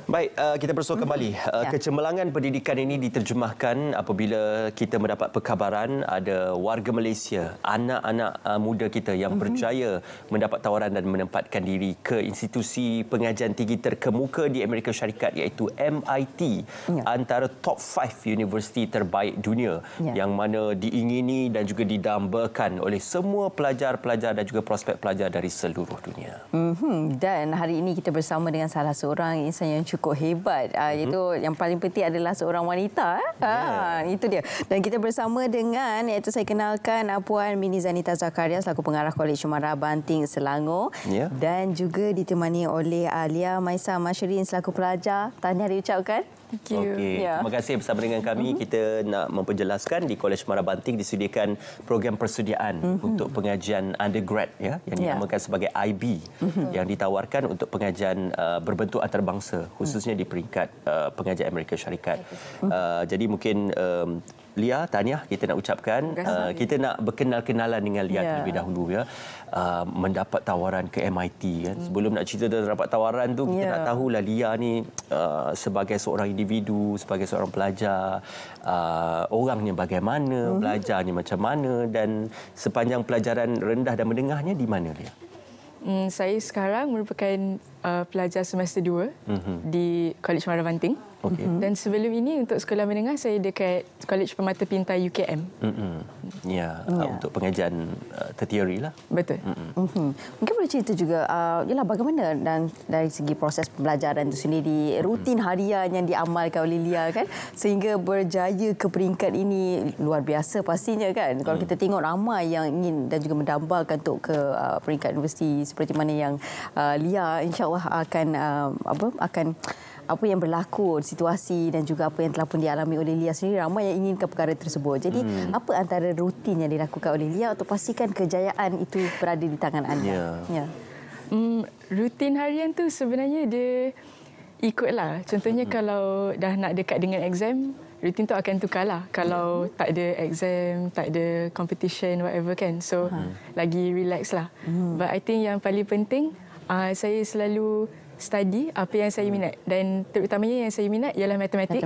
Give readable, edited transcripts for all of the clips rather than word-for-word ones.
Baik, kita bersua kembali. Kecemerlangan pendidikan ini diterjemahkan apabila kita mendapat perkabaran ada warga Malaysia, anak-anak muda kita yang berjaya mendapat tawaran dan menempatkan diri ke institusi pengajian tinggi terkemuka di Amerika Syarikat iaitu MIT, antara top 5 universiti terbaik dunia yang mana diingini dan juga didambakan oleh semua pelajar-pelajar dan juga prospek pelajar dari seluruh dunia. Dan hari ini kita bersama dengan salah seorang insan yang cukup hebat, iaitu yang paling penting adalah seorang wanita. Itu dia. Dan kita bersama dengan, iaitu saya kenalkan Puan Mini Zanita Zakaria selaku pengarah Kolej Cemara Banting Selangor, dan juga ditemani oleh Lia Maisa Mashirin selaku pelajar. Tahniah diucapkan. Okey, terima kasih bersama dengan kami. Kita nak memperjelaskan di Kolej Cemara Banting disediakan program persediaan untuk pengajian undergrad yang dinamakan sebagai IB yang ditawarkan untuk pengajian berbentuk antarabangsa khususnya di peringkat pengajian Amerika Syarikat. Jadi mungkin Lia, tahniah kita nak ucapkan. Kita nak berkenal-kenalan dengan Lia terlebih dahulu mendapat tawaran ke MIT kan. Sebelum nak cerita tentang dapat tawaran tu, kita nak tahulah Lia ni sebagai seorang individu, sebagai seorang pelajar, orangnya bagaimana, belajarnya macam mana, dan sepanjang pelajaran rendah dan menengahnya di mana Lia? Saya sekarang merupakan pelajar semester 2 di Kolej Cemara Banting. Dan sebelum ini untuk sekolah menengah saya dekat Kolej Permata Pintar UKM. Untuk pengajian tertiary lah. Betul. Mungkin boleh cerita juga bagaimana dan dari segi proses pembelajaran itu sendiri, rutin harian yang diamalkan oleh Lia kan, sehingga berjaya ke peringkat ini. Luar biasa pastinya kan. Kalau kita tengok ramai yang ingin dan juga mendambakan untuk ke peringkat universiti seperti mana yang Lia insya-Allah akan apa yang berlaku, situasi dan juga apa yang telah pun dialami oleh Lia sendiri, ramai yang inginkan perkara tersebut. Jadi apa antara rutin yang dilakukan oleh Lia untuk pastikan kejayaan itu berada di tangan anda? Rutin harian tu sebenarnya dia ikutlah. Contohnya kalau dah nak dekat dengan exam, rutin tu akan tukarlah. Kalau tak ada exam, tak ada competition, whatever kan. So lagi relax lah. But I think yang paling penting, saya selalu study apa yang saya minat, dan terutamanya yang saya minat ialah matematik.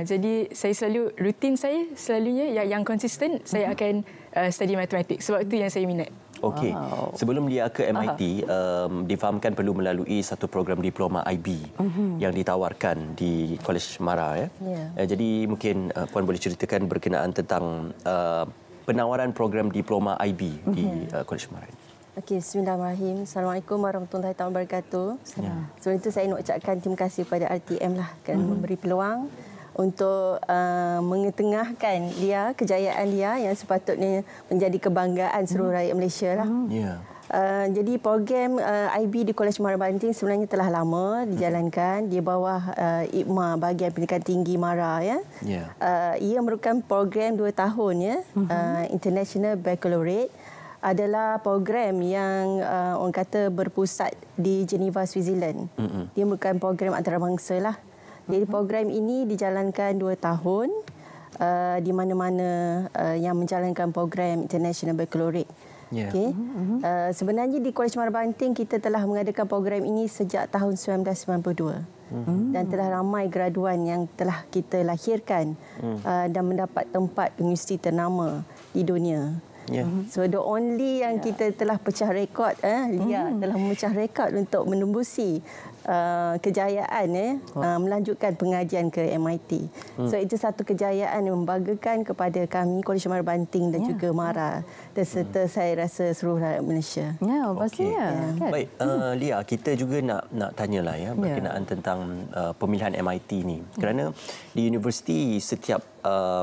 Jadi saya selalu, rutin saya selalunya yang konsisten, saya akan study matematik sebab itu yang saya minat. Okey. Sebelum dia ke MIT, difahamkan perlu melalui satu program diploma IB yang ditawarkan di Kolej Cemara jadi mungkin Puan boleh ceritakan berkenaan tentang penawaran program diploma IB di Kolej Cemara ini. Okey, bismillahirrahmanirrahim. Assalamualaikum warahmatullahi wabarakatuh. Sebelum itu saya nak ucapkan terima kasih kepada RTM lah kerana memberi peluang untuk mengetengahkan Lia, kejayaan Lia yang sepatutnya menjadi kebanggaan seluruh rakyat Malaysia lah. Jadi program IB di Kolej Cemara Banting sebenarnya telah lama dijalankan di bawah IPMA, Bahagian Pendidikan Tinggi MARA ia merupakan program 2 tahun International Baccalaureate. Adalah program yang orang kata berpusat di Geneva, Switzerland. Dia merupakan program antarabangsa lah. Jadi program ini dijalankan 2 tahun di mana-mana yang menjalankan program International Baccalaureate. Sebenarnya di Kolej Cemara Banting kita telah mengadakan program ini sejak tahun 1992. Dan telah ramai graduan yang telah kita lahirkan dan mendapat tempat universiti ternama di dunia. So the only yang kita telah pecah rekod, Lia telah memecah rekod untuk menembusi kejayaan melanjutkan pengajian ke MIT. So itu satu kejayaan yang membanggakan kepada kami Kolej Cemara Banting dan juga MARA dan serta saya rasa seluruh rakyat Malaysia. Pastinya. Baik, Lia, kita juga nak tanyalah berkenaan tentang pemilihan MIT ni. Kerana di universiti, setiap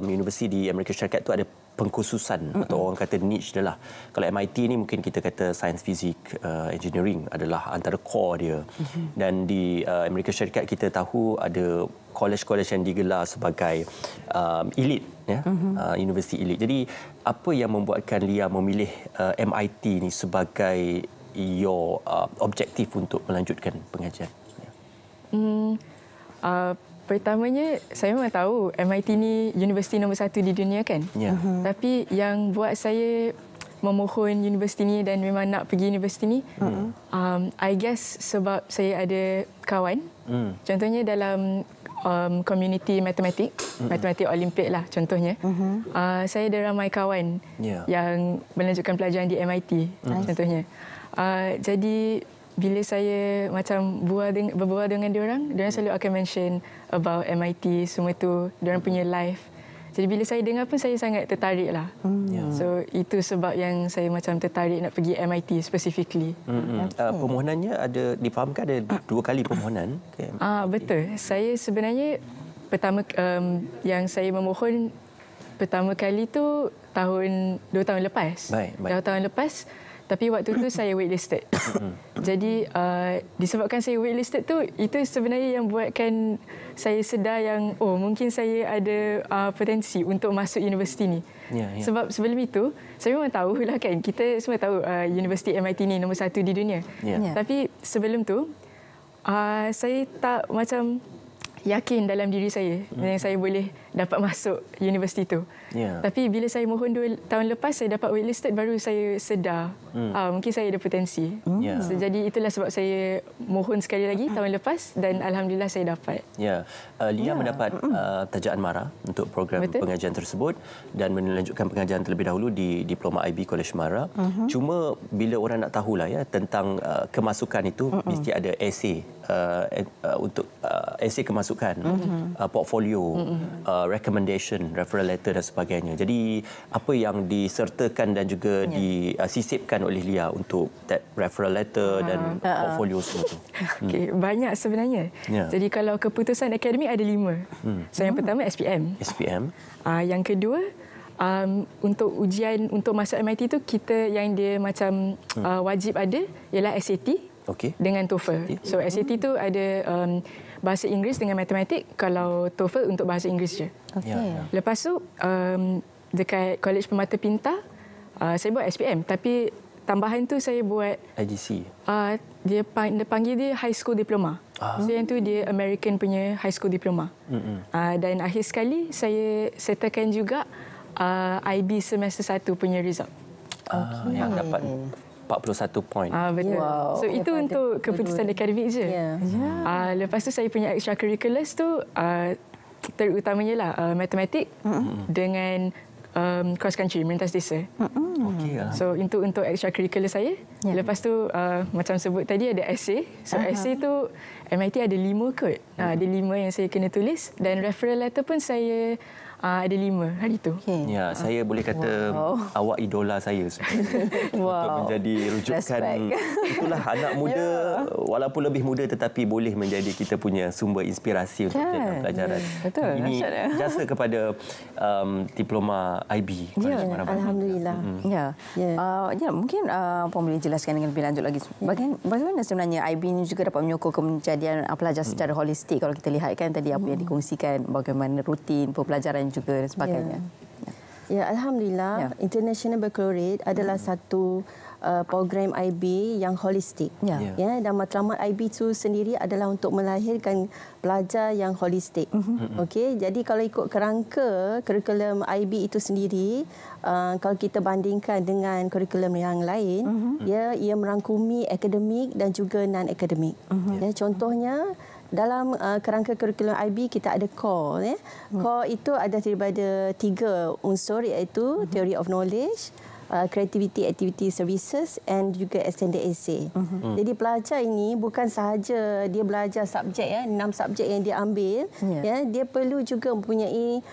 universiti di Amerika Syarikat itu ada pengkhususan atau orang kata niche dia lah. Kalau MIT ni mungkin kita kata sains, fizik, engineering adalah antara core dia. Dan di Amerika Syarikat kita tahu ada kolej-kolej yang digelar sebagai elite universiti elite. Jadi apa yang membuatkan Lia memilih MIT ni sebagai your objektif untuk melanjutkan pengajian? Pertamanya, saya memang tahu MIT ni universiti nombor 1 di dunia kan. Tapi yang buat saya memohon universiti ni dan memang nak pergi universiti ni, I guess sebab saya ada kawan. Contohnya dalam community matematik, matematik Olimpik lah contohnya. Saya ada ramai kawan yang melanjutkan pelajaran di MIT contohnya. Jadi bila saya macam berbual dengan diorang selalu akan mention about MIT, semua tu, diorang punya life. Jadi bila saya dengar pun saya sangat tertarik lah. So itu sebab yang saya macam tertarik nak pergi MIT specifically. Permohonannya ada difahamkan ada 2 kali permohonan. Betul. Saya sebenarnya pertama yang saya memohon pertama kali tu 2 tahun lepas. 2 tahun lepas. Tapi waktu tu saya waitlisted. Jadi disebabkan saya waitlisted tu, itu sebenarnya yang buatkan saya sedar yang mungkin saya ada potensi untuk masuk universiti ni. Sebab sebelum itu saya memang tahulah kan, kita semua tahu universiti MIT ni nombor 1 di dunia. Tapi sebelum tu saya tak macam yakin dalam diri saya yang saya boleh dapat masuk universiti tu. Tapi bila saya mohon 2 tahun lepas, saya dapat waitlisted, baru saya sedar mungkin saya ada potensi. So, jadi itulah sebab saya mohon sekali lagi tahun lepas dan alhamdulillah saya dapat. Lia mendapat tajaan MARA untuk program pengajian tersebut dan melanjutkan pengajian terlebih dahulu di Diploma IB College MARA. Cuma bila orang nak tahulah tentang kemasukan itu, mesti ada essay untuk essay kemasukan, portfolio, recommendation, referral letter dan sebagainya. Jadi apa yang disertakan dan juga disisipkan oleh Lia untuk that referral letter dan portfolio semua tu? Banyak sebenarnya. Jadi kalau keputusan akademik ada 5. So yang pertama SPM. Yang kedua untuk ujian untuk masuk MIT tu, kita yang dia macam wajib ada ialah SAT dengan TOEFL. So SAT tu ada bahasa Inggeris dengan matematik, kalau TOEFL untuk bahasa Inggeris je. Lepas tu dekat Kolej Permata Pintar saya buat SPM, tapi tambahan tu saya buat IGC. Dia panggil dia High School Diploma. So yang tu dia American punya High School Diploma. Dan akhir sekali saya settlekan juga IB semester 1 punya result. Yang dapat 41 poin. Betul. Wow. So itu untuk keputusan akademik je. Lepas tu saya punya extracurriculars tu terutamanya lah matematik dengan cross country, melintas desa. So itu untuk extracurricular saya. Lepas tu macam sebut tadi ada essay. So essay tu MIT ada 5 kot. Ada 5 yang saya kena tulis, dan referral letter pun saya ada 5 hari tu. Saya boleh kata awak idola saya sebenarnya. Untuk menjadi rujukan. Itulah anak muda, walaupun lebih muda tetapi boleh menjadi kita punya sumber inspirasi untuk menjalankan pelajaran. Ini jasa kepada diploma IB. Alhamdulillah. Mungkin Puan boleh jelaskan dengan lebih lanjut lagi. Bagaimana sebenarnya IB ini juga dapat menyokong kejadian pelajar secara holistik? Kalau kita lihat kan tadi apa yang dikongsikan, bagaimana rutin pembelajaran juga dan sebagainya. Alhamdulillah, International Baccalaureate adalah satu program IB yang holistik. Dan matlamat IB itu sendiri adalah untuk melahirkan pelajar yang holistik. Jadi kalau ikut kerangka kurikulum IB itu sendiri, kalau kita bandingkan dengan kurikulum yang lain, ia merangkumi akademik dan juga non-akademik. Contohnya dalam kerangka kurikulum IB kita ada core. Core itu ada daripada 3 unsur, iaitu theory of knowledge, creativity, activity, services and juga extended essay. Jadi pelajar ini bukan sahaja dia belajar subjek 6 subjek yang dia ambil, dia perlu juga mempunyai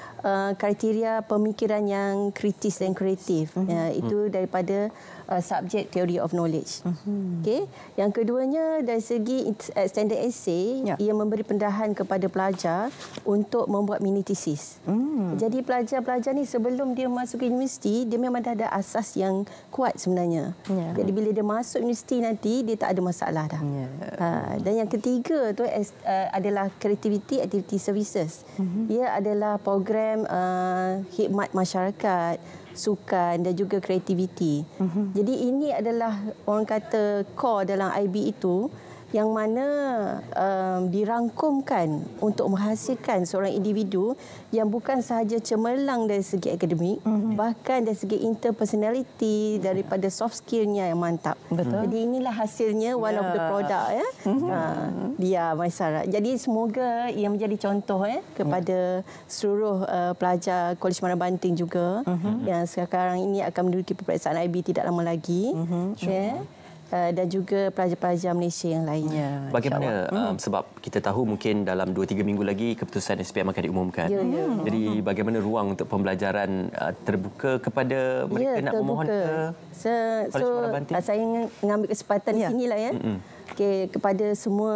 kriteria pemikiran yang kritis dan kreatif. Itu daripada subjek theory of knowledge. Yang keduanya dari segi extended essay, ia memberi pendahan kepada pelajar untuk membuat mini thesis. Jadi pelajar-pelajar ni sebelum dia masuk ke universiti, dia memang dah ada asas yang kuat sebenarnya. Jadi bila dia masuk universiti nanti, dia tak ada masalah dah. Dan yang ketiga tu adalah creativity, activity, services. Ia adalah program khidmat masyarakat, sukan dan juga kreativiti. Jadi ini adalah orang kata core dalam IB itu. yang mana dirangkumkan untuk menghasilkan seorang individu yang bukan sahaja cemerlang dari segi akademik, bahkan dari segi interpersonality, daripada soft skillnya yang mantap. Betul. Jadi inilah hasilnya one of the product dia Maisara. Jadi semoga ia menjadi contoh kepada seluruh pelajar Kolej Marabanting juga yang sekarang ini akan menduduki peperiksaan IB tidak lama lagi. Dan juga pelajar-pelajar Malaysia yang lainnya. Bagaimana sebab kita tahu mungkin dalam 2-3 minggu lagi keputusan SPM akan diumumkan. Jadi bagaimana ruang untuk pembelajaran terbuka kepada mereka nak memohon ke Kolej Marabanting? Saya mengambil kesempatan di sinilah kepada semua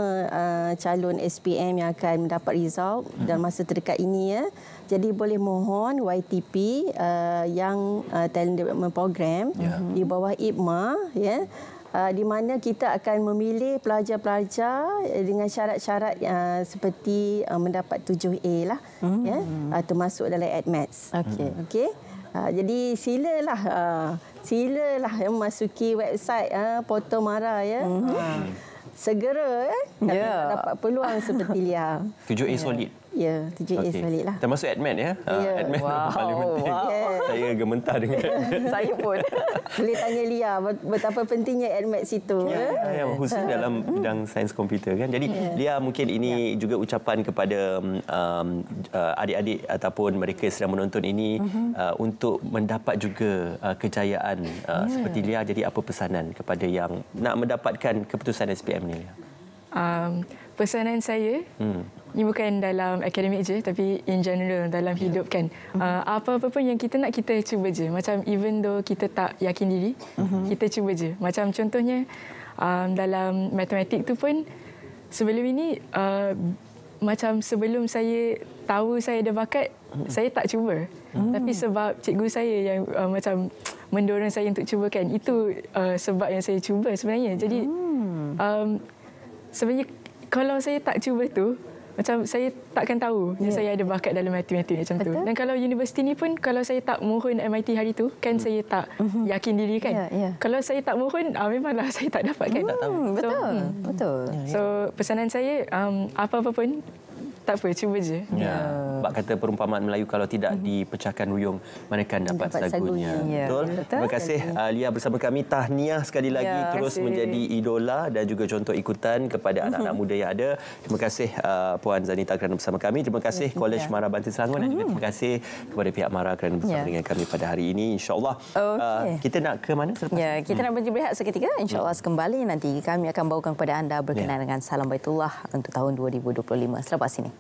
calon SPM yang akan mendapat result dalam masa terdekat ini Jadi boleh mohon YTP yang Talent Development Program di bawah IPMA di mana kita akan memilih pelajar-pelajar dengan syarat-syarat seperti mendapat 7A lah termasuk dalam ADMATS. Okey. Jadi silalah memasuki website Portal Mara segera dapat peluang seperti Lia. 7A solid. Ya, 7A solid lah. Termasuk admin admin paling penting. Saya gementar dengan Saya pun. Boleh tanya Lia betapa pentingnya ADMATS itu. Khusus dalam bidang sains komputer kan. Jadi Lia mungkin ini juga ucapan kepada adik-adik ataupun mereka sedang menonton ini untuk mendapat juga kejayaan seperti Lia. Jadi apa pesanan kepada yang nak mendapatkan keputusan SPM ni Lia? Pesanan saya ini bukan dalam akademik je tapi in general dalam hidup kan. Apa-apa pun yang kita nak kita cuba je. Macam even though kita tak yakin diri, kita cuba je. Macam contohnya dalam matematik tu pun sebelum ini macam sebelum saya tahu saya ada bakat, saya tak cuba. Tapi sebab cikgu saya yang macam mendorong saya untuk cuba kan. Itu sebab yang saya cuba sebenarnya. Jadi sebenarnya kalau saya tak cuba tu, macam saya takkan tahu yang saya ada bakat dalam matematik macam tu. Dan kalau universiti ni pun, kalau saya tak mohon MIT hari tu, kan saya tak yakin diri kan. Kalau saya tak mohon, memanglah saya tak dapat kan. Tak tahu. Betul. So pesanan saya, apa-apa pun, tak apa, cuba je. Bak kata perumpamaan Melayu, kalau tidak dipecahkan ruyung, mana kan dapat sagunya. Betul? Terima kasih Lia bersama kami. Tahniah sekali lagi terus menjadi idola dan juga contoh ikutan kepada anak-anak muda yang ada. Terima kasih Puan Zanita kerana bersama kami. Terima kasih Kolej Marabanting Selangor dan juga terima kasih kepada pihak Mara kerana bersama dengan kami pada hari ini. InsyaAllah kita nak ke mana selepas ini? Kita nak berehat seketika. InsyaAllah kembali nanti kami akan bawakan kepada anda berkenaan dengan Salam Baitullah untuk tahun 2025 selepas ini.